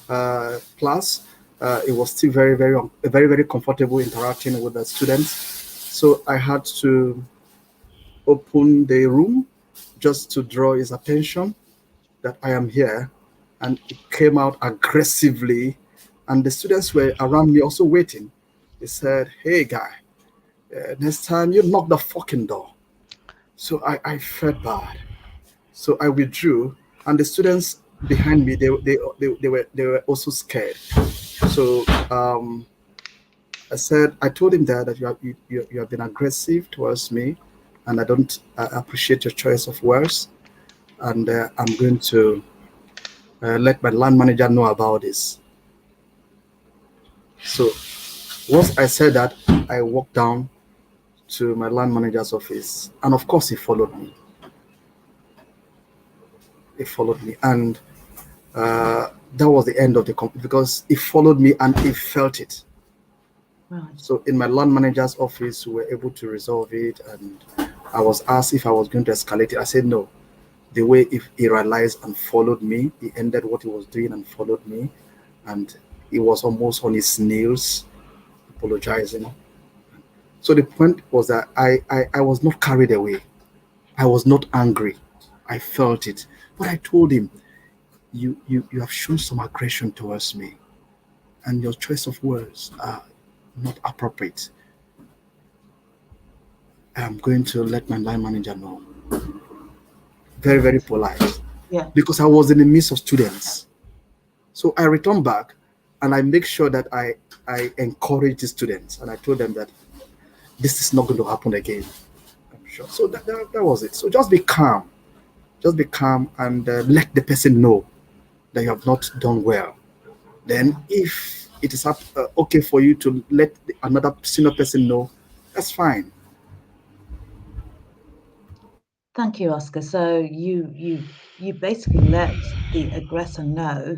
class, it was still very comfortable interacting with the students. So I had to open the room just to draw his attention that I am here, and it came out aggressively. And the students were around me also waiting. They said, "Hey, guy, next time you knock the fucking door." So I felt bad. So I withdrew, and the students behind me, they were also scared. So I told him that you have been aggressive towards me, and I don't appreciate your choice of words, and I'm going to let my land manager know about this. So once I said that, I walked down to my land manager's office, and of course he followed me. He followed me, and that was the end of the because he followed me and he felt it. Right. So in my land manager's office, we were able to resolve it, and I was asked if I was going to escalate it. I said no. the way if he realized and followed me, he ended what he was doing and followed me, and he was almost on his knees apologizing. So the point was that I was not carried away. I was not angry. I felt it. But I told him, you have shown some aggression towards me, and your choice of words are not appropriate. I'm going to let my line manager know. Very, very polite. Yeah. Because I was in the midst of students. So I returned back and I make sure that I encourage the students, and I told them that this is not going to happen again. I'm sure. So that was it. So just be calm. Just be calm and let the person know that you have not done well. Then if it is okay for you to let another senior person know, that's fine. Thank you, Oscar. So you basically let the aggressor know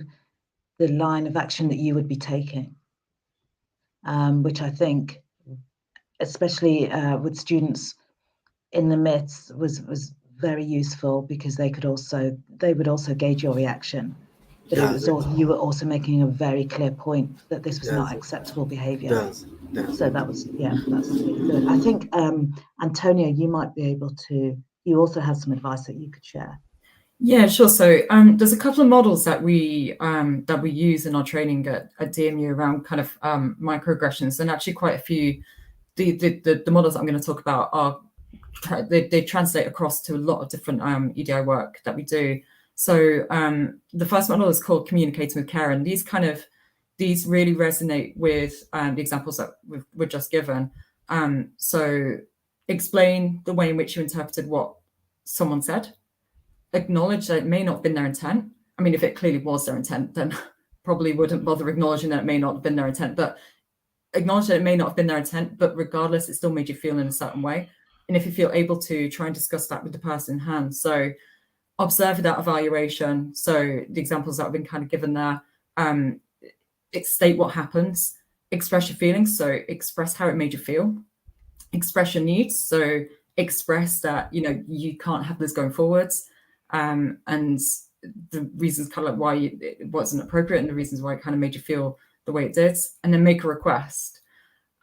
the line of action that you would be taking, which I think, especially with students in the midst, was very useful, because they would also gauge your reaction. But it was also, you were also making a very clear point that this was not acceptable behavior. So that was, that's really good. I think, Antonio, you might be able to, you also have some advice that you could share. Yeah, sure. So there's a couple of models that we use in our training at DMU around kind of microaggressions, and actually quite a few. The models that I'm going to talk about are they translate across to a lot of different EDI work that we do. So the first model is called Communicating with Care, and these really resonate with the examples that we've just given. So explain the way in which you interpreted what someone said. Acknowledge that it may not have been their intent. I mean, if it clearly was their intent, then probably wouldn't bother acknowledging that it may not have been their intent, but acknowledge that it may not have been their intent, but regardless, it still made you feel in a certain way. And if you feel able to, try and discuss that with the person in hand. So observe without evaluation. So the examples that have been kind of given there, state what happens, express your feelings. So express how it made you feel, express your needs. So express that, you can't have this going forwards. And the reasons kind of like why it wasn't appropriate, and the reasons why it kind of made you feel the way it did, and then make a request.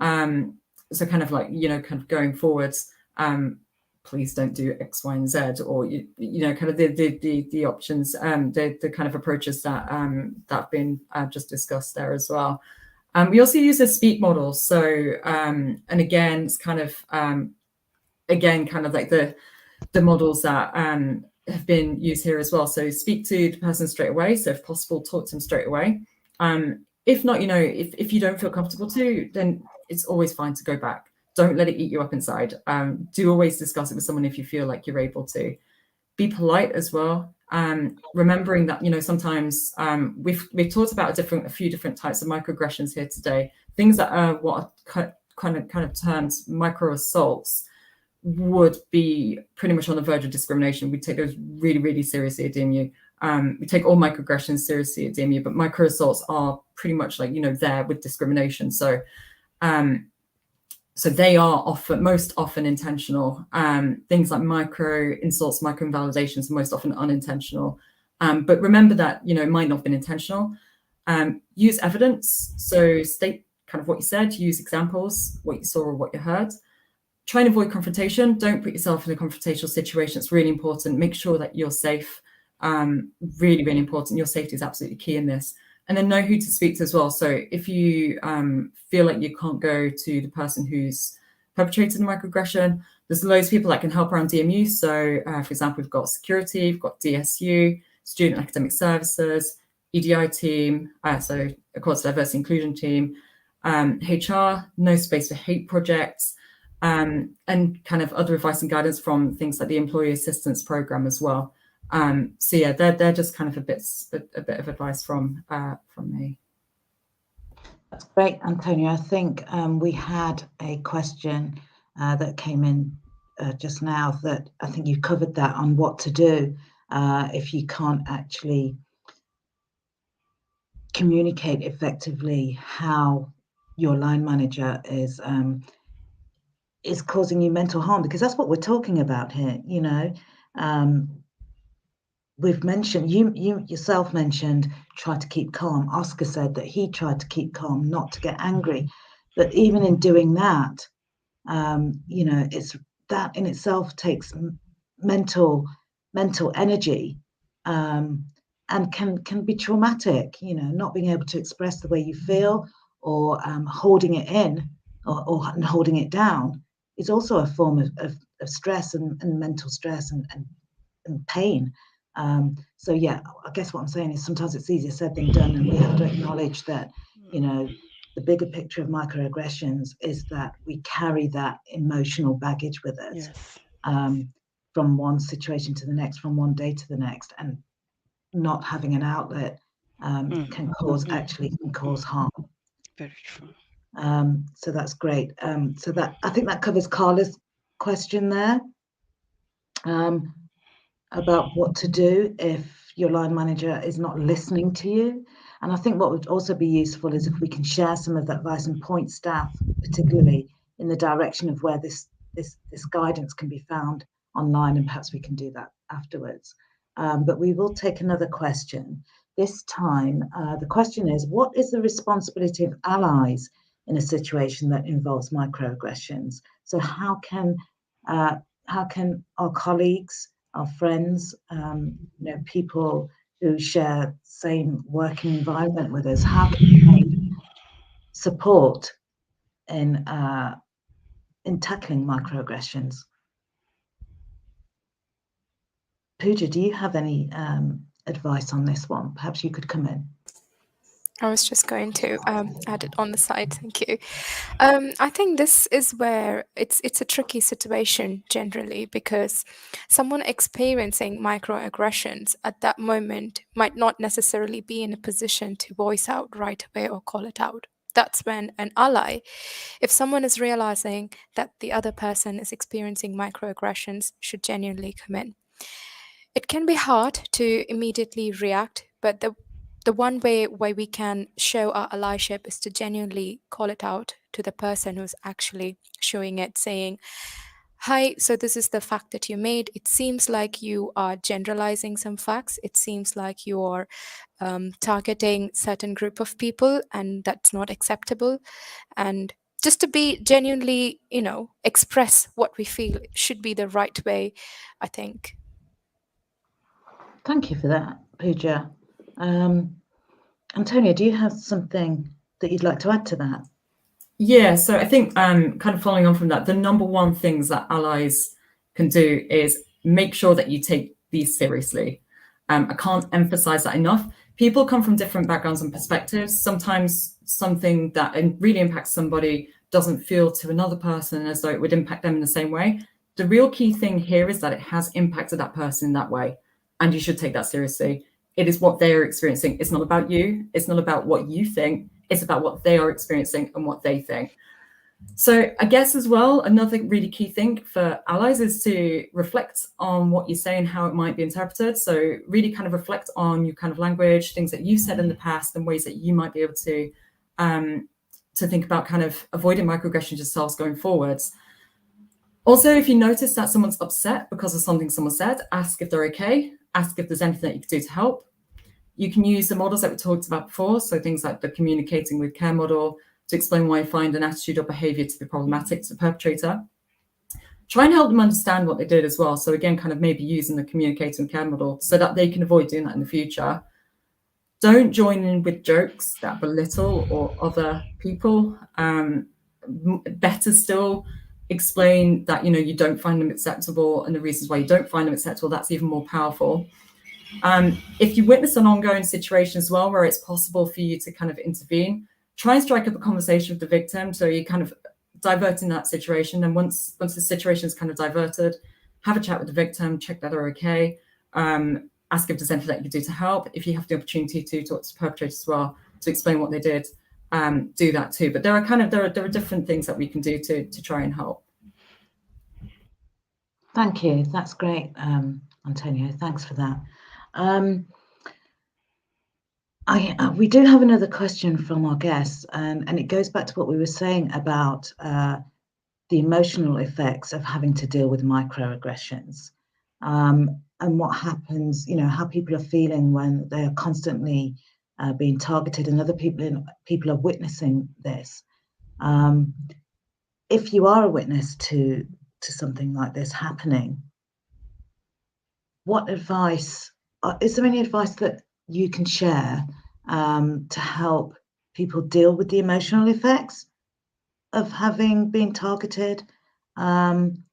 So kind of like, kind of going forwards, please don't do X, Y, and Z, or kind of the options, the kind of approaches that have been just discussed there as well. We also use a speak model. So and again, it's kind of like the models that have been used here as well. So speak to the person straight away. So if possible, talk to them straight away. If not, if you don't feel comfortable to, then it's always fine to go back. Don't let it eat you up inside. Do always discuss it with someone if you feel like you're able to. Be polite as well. Remembering that, sometimes we've talked about a few different types of microaggressions here today. Things that are what are kind of termed micro assaults would be pretty much on the verge of discrimination. We take those really, really seriously at DMU. We take all microaggressions seriously at DMU, but micro assaults are pretty much like, there with discrimination. So so they are most often intentional. Things like micro insults, micro invalidations are most often unintentional. But remember that, it might not have been intentional. Use evidence. So state kind of what you said, use examples, what you saw or what you heard. Try and avoid confrontation. Don't put yourself in a confrontational situation. It's really important. Make sure that you're safe. Really, really important. Your safety is absolutely key in this. And then know who to speak to as well. So if you feel like you can't go to the person who's perpetrated a microaggression, there's loads of people that can help around DMU. So for example, we've got security, we've got DSU, Student Academic Services, EDI team, so Equality, Diversity, Inclusion team, HR, No Space for Hate projects, and kind of other advice and guidance from things like the Employee Assistance Program as well. So yeah, they're just kind of a bit of advice from me. That's great, Antonio. I think we had a question that came in just now that I think you covered that on what to do if you can't actually communicate effectively how your line manager is causing you mental harm, because that's what we're talking about here. we've mentioned, you yourself mentioned, try to keep calm. Oscar said that he tried to keep calm, not to get angry. But even in doing that, you know, it's that in itself takes mental energy, and can be traumatic. You know, not being able to express the way you feel, or holding it in, or holding it down, is also a form of stress and mental stress and pain. So yeah, I guess what I'm saying is sometimes it's easier said than done, and we have to acknowledge that, you know, the bigger picture of microaggressions is that we carry that emotional baggage with us. Yes. From one situation to the next, from one day to the next, and not having an outlet can cause harm. Very true. So that's great. So that, I think that covers Carla's question there, about what to do if your line manager is not listening to you. And I think what would also be useful is if we can share some of that advice and point staff, particularly in the direction of where this guidance can be found online, and perhaps we can do that afterwards. But we will take another question. This time, the question is, what is the responsibility of allies in a situation that involves microaggressions? So how can our colleagues, our friends, you know, people who share same working environment with us, how can they support in tackling microaggressions? Pooja, do you have any advice on this one? Perhaps you could come in. I was just going to add it on the side. Thank you. I think this is where it's a tricky situation generally, because someone experiencing microaggressions at that moment might not necessarily be in a position to voice out right away or call it out. That's when an ally, if someone is realizing that the other person is experiencing microaggressions, should genuinely come in. It can be hard to immediately react, but the one way we can show our allyship is to genuinely call it out to the person who's actually showing it, saying, "Hi, so this is the fact that you made. It seems like you are generalizing some facts. It seems like you're targeting certain group of people, and that's not acceptable." And just to be genuinely, you know, express what we feel should be the right way, I think. Thank you for that, Pooja. Antonia, do you have something that you'd like to add to that? Yeah, so I think kind of following on from that, the number one things that allies can do is make sure that you take these seriously. I can't emphasize that enough. People come from different backgrounds and perspectives. Sometimes something that really impacts somebody doesn't feel to another person as though it would impact them in the same way. The real key thing here is that it has impacted that person in that way, and you should take that seriously. It is what they are experiencing. It's not about you. It's not about what you think. It's about what they are experiencing and what they think. So I guess as well, another really key thing for allies is to reflect on what you say and how it might be interpreted. So really kind of reflect on your kind of language, things that you've said in the past, and ways that you might be able to think about kind of avoiding microaggressions yourselves going forwards. Also, if you notice that someone's upset because of something someone said, ask if they're okay. Ask if there's anything that you can do to help. You can use the models that we talked about before, so things like the communicating with care model, to explain why you find an attitude or behavior to be problematic to the perpetrator. Try and help them understand what they did as well. So again, kind of maybe using the communicating with care model so that they can avoid doing that in the future. Don't join in with jokes that belittle or other people. Better still, explain that, you know, you don't find them acceptable and the reasons why you don't find them acceptable. That's even more powerful. If you witness an ongoing situation as well where it's possible for you to kind of intervene, try and strike up a conversation with the victim. So you're kind of diverting that situation. And once the situation is kind of diverted, have a chat with the victim, check that they're okay. Ask if there's anything that you can do to help. If you have the opportunity to talk to the perpetrator as well, to explain what they did, do that too. But there are different things that we can do to try and help. Thank you. That's great, Antonio. Thanks for that. We do have another question from our guests, and it goes back to what we were saying about the emotional effects of having to deal with microaggressions. and what happens, you know, how people are feeling when they are constantly being targeted and other people are witnessing this. If you are a witness to something like this happening, what advice, is there any advice that you can share to help people deal with the emotional effects of having been targeted in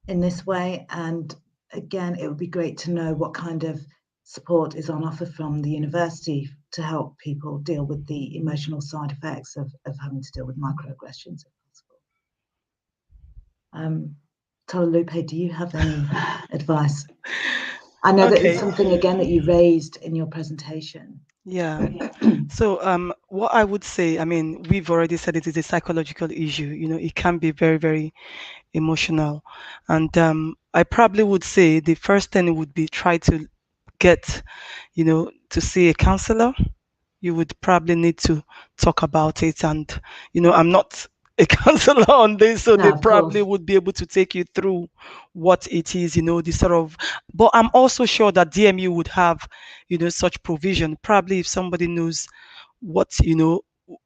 this way? And again, it would be great to know what kind of support is on offer from the university to help people deal with the emotional side effects of having to deal with microaggressions, if possible. Tolulope, do you have any advice? I know that it's something, again, that you raised in your presentation. Yeah. So what I would say, I mean, we've already said it is a psychological issue. You know, it can be very, very emotional. And I probably would say the first thing would be try to get, you know, to see a counselor. You would probably need to talk about it. And, you know, I'm not a counselor on this, so No, they of probably course. would be able to take you through what it is, you know, the sort of, but I'm also sure that DMU would have, you know, such provision. Probably if somebody knows what, you know,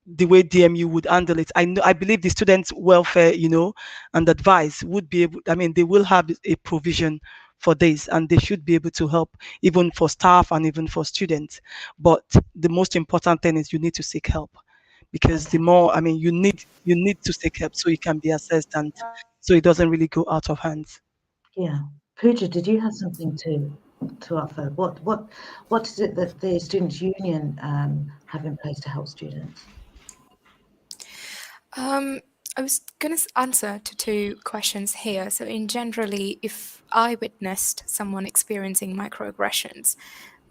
the way DMU would handle it. I believe the students' welfare, you know, and advice would be able, I mean, they will have a provision for this, and they should be able to help even for staff and even for students. But the most important thing is you need to seek help, because the more, I mean, you need to seek help so it can be assessed and so it doesn't really go out of hands. Yeah. Pooja, did you have something to offer? What is it that the Students' Union have in place to help students? I was going to answer to two questions here. So, in generally, if I witnessed someone experiencing microaggressions,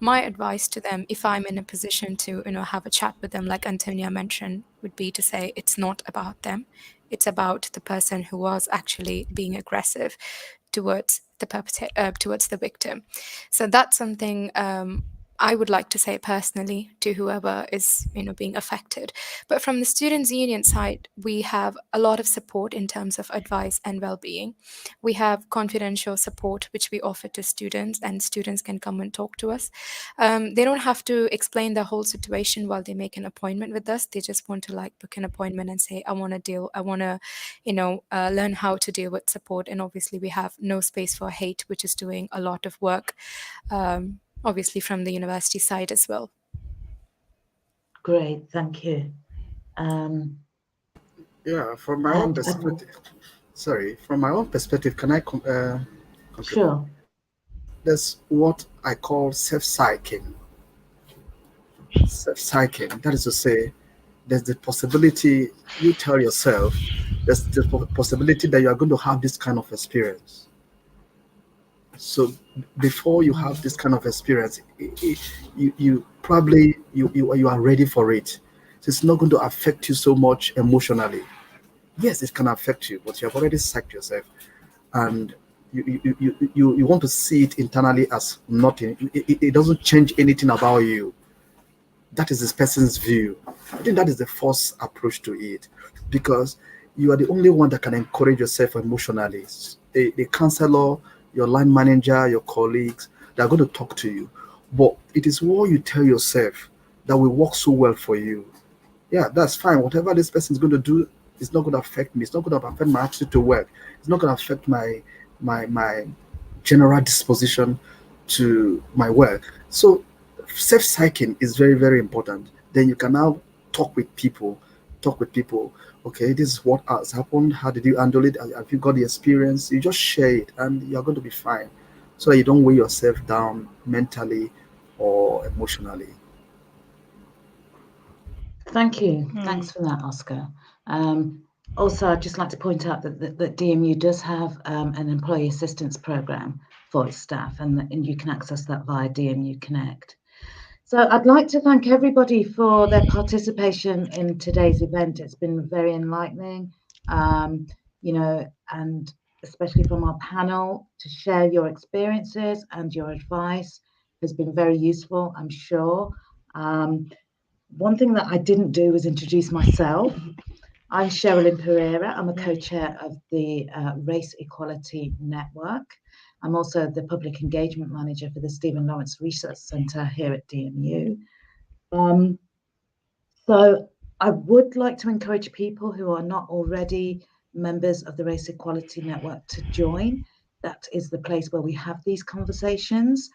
my advice to them, if I'm in a position to, you know, have a chat with them, like Antonia mentioned, would be to say it's not about them. It's about the person who was actually being aggressive towards the towards the victim. So that's something I would like to say personally to whoever is, you know, being affected. But from the Students' Union side, we have a lot of support in terms of advice and well-being. We have confidential support which we offer to students, and students can come and talk to us. They don't have to explain the whole situation while they make an appointment with us. They just want to like book an appointment and say, I want to, you know, learn how to deal with support. And obviously we have No Space for Hate, which is doing a lot of work, obviously from the university side as well. Great, thank you. Yeah, from my own perspective. From my own perspective, can I conclude? Sure. There's what I call self-psyching. Self-psyching, that is to say, there's the possibility you tell yourself, there's the possibility that you are going to have this kind of experience. So before you have this kind of experience, you probably you are ready for it. So it's not going to affect you so much emotionally. Yes, it can affect you, but you have already psyched yourself, and you want to see it internally as nothing. It doesn't change anything about you. That is this person's view. I think that is the first approach to it, because you are the only one that can encourage yourself emotionally. The counselor, your line manager, your colleagues, they are going to talk to you. But it is what you tell yourself that will work so well for you. Yeah, that's fine. Whatever this person is going to do is not going to affect me. It's not going to affect my attitude to work. It's not going to affect my general disposition to my work. So self-psyching is very, very important. Then you can now talk with people. Okay, this is what has happened. How did you handle it? Have you got the experience? You just share it and you're going to be fine, so that you don't weigh yourself down mentally or emotionally. Thank you. Thanks for that, Oscar. Also, I'd just like to point out that DMU does have an employee assistance program for its staff, and you can access that via DMU Connect. So I'd like to thank everybody for their participation in today's event. It's been very enlightening, you know, and especially from our panel, to share your experiences and your advice has been very useful, I'm sure. One thing that I didn't do was introduce myself. I'm Sherilyn Pereira. I'm a co-chair of the Race Equality Network. I'm also the Public Engagement Manager for the Stephen Lawrence Research Centre here at DMU. So I would like to encourage people who are not already members of the Race Equality Network to join. That is the place where we have these conversations.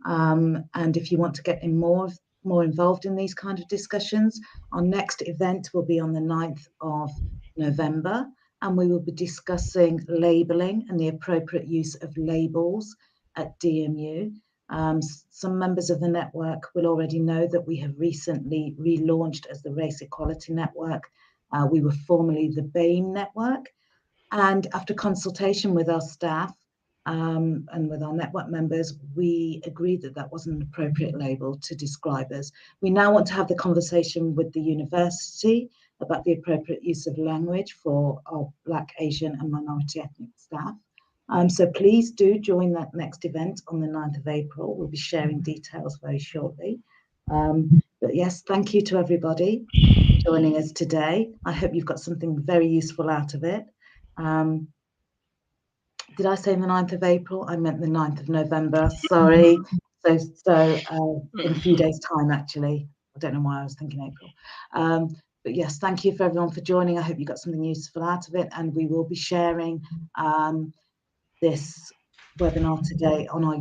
And if you want to get more involved in these kind of discussions, our next event will be on the 9th of November, and we will be discussing labelling and the appropriate use of labels at DMU. Some members of the network will already know that we have recently relaunched as the Race Equality Network. We were formerly the BAME Network, and after consultation with our staff and with our network members, we agreed that that wasn't an appropriate label to describe us. We now want to have the conversation with the university about the appropriate use of language for our Black, Asian and minority ethnic staff. So please do join that next event on the 9th of April. We'll be sharing details very shortly. But yes, thank you to everybody for joining us today. I hope you've got something very useful out of it. Did I say the 9th of April? I meant the 9th of November, sorry. So in a few days' time, actually. I don't know why I was thinking April. But yes, thank you for everyone for joining. I hope you got something useful out of it, and we will be sharing this webinar today on our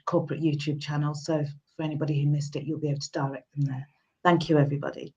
corporate YouTube channel. So for anybody who missed it, you'll be able to direct them there. Thank you, everybody.